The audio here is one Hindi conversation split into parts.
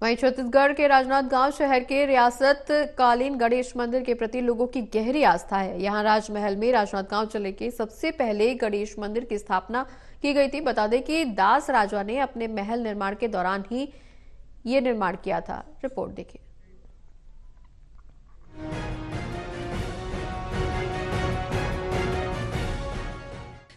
वहीं छत्तीसगढ़ के राजनांदगांव शहर के रियासत कालीन गणेश मंदिर के प्रति लोगों की गहरी आस्था है। यहां राजमहल में राजनांदगांव जिले के सबसे पहले गणेश मंदिर की स्थापना की गई थी। बता दें कि दास राजा ने अपने महल निर्माण के दौरान ही ये निर्माण किया था। रिपोर्ट देखिए।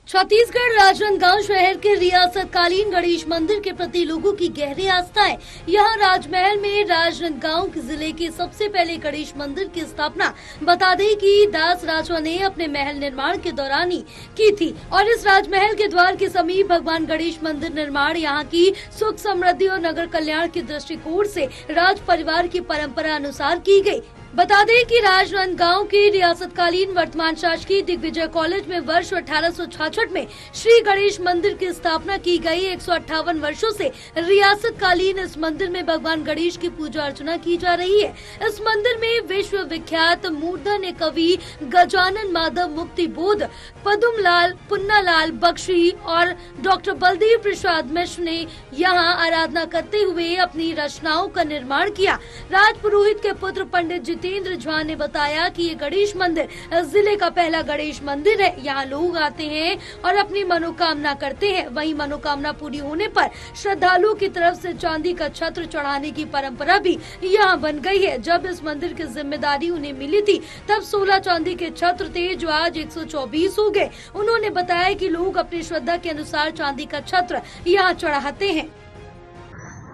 छत्तीसगढ़ राजनांदगांव शहर के रियासत कालीन गणेश मंदिर के प्रति लोगों की गहरी आस्था है। यहाँ राजमहल में राजनांदगांव जिले के सबसे पहले गणेश मंदिर की स्थापना बता दें कि दास राजा ने अपने महल निर्माण के दौरान ही की थी और इस राजमहल के द्वार के समीप भगवान गणेश मंदिर निर्माण यहाँ की सुख समृद्धि और नगर कल्याण के दृष्टिकोण से राज परिवार की परंपरा अनुसार की गई। बता दें कि राजनांदगांव के रियासतकालीन वर्तमान शासकीय दिग्विजय कॉलेज में वर्ष 1866 में श्री गणेश मंदिर की स्थापना की गई। 158 वर्षों से रियासतकालीन इस मंदिर में भगवान गणेश की पूजा अर्चना की जा रही है। इस मंदिर में विश्व विख्यात मूर्धन्य कवि गजानन माधव मुक्ति बोध, पदुमलाल, पुन्नालाल बख्शी और डॉक्टर बलदेव प्रसाद मिश्र ने यहाँ आराधना करते हुए अपनी रचनाओं का निर्माण किया। राजपुरोहित के पुत्र पंडित जितेंद्र झा ने बताया कि ये गणेश मंदिर जिले का पहला गणेश मंदिर है। यहाँ लोग आते हैं और अपनी मनोकामना करते हैं। वहीं मनोकामना पूरी होने पर श्रद्धालुओं की तरफ से चांदी का छत्र चढ़ाने की परंपरा भी यहाँ बन गई है। जब इस मंदिर की जिम्मेदारी उन्हें मिली थी तब 16 चांदी के छत्र थे जो आज 124 हो गए। उन्होंने बताया कि लोग अपनी श्रद्धा के अनुसार चांदी का छत्र यहाँ चढ़ाते हैं।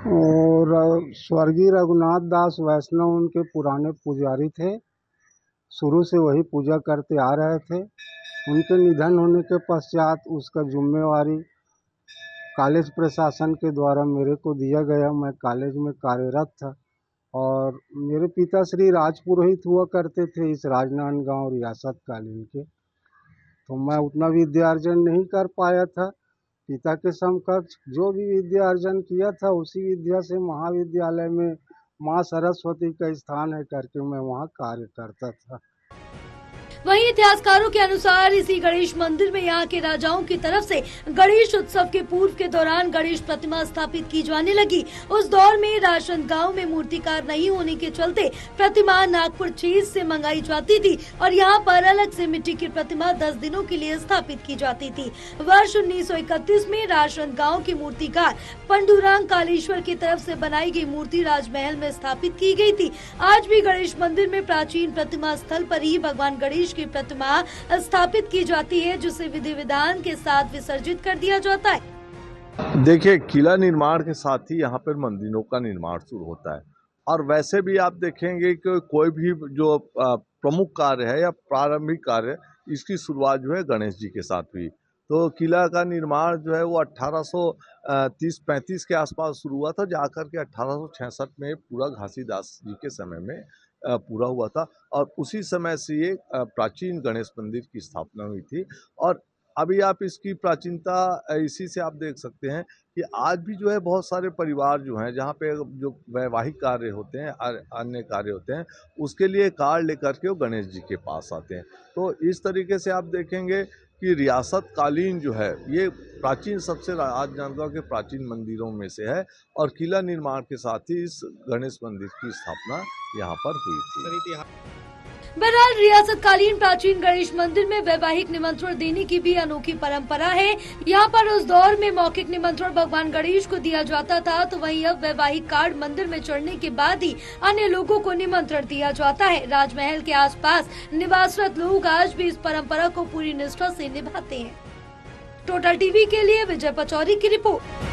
और स्वर्गीय रघुनाथ दास वैष्णव उनके पुराने पुजारी थे। शुरू से वही पूजा करते आ रहे थे। उनके निधन होने के पश्चात उसका जिम्मेवारी कॉलेज प्रशासन के द्वारा मेरे को दिया गया। मैं कॉलेज में कार्यरत था और मेरे पिता श्री राजपुरोहित हुआ करते थे इस राजनांदगांव रियासत कालीन के। तो मैं उतना विद्यार्जन नहीं कर पाया था। पिता के समकक्ष जो भी विद्या अर्जन किया था उसी विद्या से महाविद्यालय में माँ सरस्वती का स्थान है करके मैं वहाँ कार्य करता था। वहीं इतिहासकारों के अनुसार इसी गणेश मंदिर में यहाँ के राजाओं की तरफ से गणेश उत्सव के पूर्व के दौरान गणेश प्रतिमा स्थापित की जाने लगी। उस दौर में राजनांदगांव में मूर्तिकार नहीं होने के चलते प्रतिमा नागपुर चीज से मंगाई जाती थी और यहाँ पर अलग से मिट्टी की प्रतिमा 10 दिनों के लिए स्थापित की जाती थी। वर्ष 1931 में राजनांदगांव की मूर्तिकार पंडुरंग कालेश्वर की तरफ से बनाई गई मूर्ति राजमहल में स्थापित की गई थी। आज भी गणेश मंदिर में प्राचीन प्रतिमा स्थल पर ही भगवान गणेश की प्रतिमा स्थापित की जाती है जिसे विधि विधान के साथ विसर्जित कर दिया जाता है। देखिए, किला निर्माण के साथ ही यहाँ पर मंदिरों का निर्माण शुरू होता है और वैसे भी आप देखेंगे कि कोई भी जो प्रमुख कार्य है या प्रारंभिक कार्य, इसकी शुरुआत जो है गणेश जी के साथ हुई। तो किला का निर्माण जो है वो 1830-35 के आसपास शुरू हुआ था, जाकर के 1866 में पूरा घासीदास जी के समय में पूरा हुआ था और उसी समय से ये प्राचीन गणेश मंदिर की स्थापना हुई थी। और अभी आप इसकी प्राचीनता इसी से आप देख सकते हैं कि आज भी जो है बहुत सारे परिवार जो हैं जहाँ पे जो वैवाहिक कार्य होते हैं, अन्य कार्य होते हैं, उसके लिए कार्ड लेकर के वो गणेश जी के पास आते हैं। तो इस तरीके से आप देखेंगे कि रियासत कालीन जो है ये प्राचीन सबसे राजनांदगांव के प्राचीन मंदिरों में से है और किला निर्माण के साथ ही इस गणेश मंदिर की स्थापना यहाँ पर हुई थी। बहरहाल रियासतकालीन प्राचीन गणेश मंदिर में वैवाहिक निमंत्रण देने की भी अनोखी परंपरा है। यहाँ पर उस दौर में मौखिक निमंत्रण भगवान गणेश को दिया जाता था, तो वहीं अब वैवाहिक कार्ड मंदिर में चढ़ने के बाद ही अन्य लोगों को निमंत्रण दिया जाता है। राजमहल के आसपास निवासरत लोग आज भी इस परंपरा को पूरी निष्ठा से निभाते हैं। टोटल टीवी के लिए विजय पचौरी की रिपोर्ट।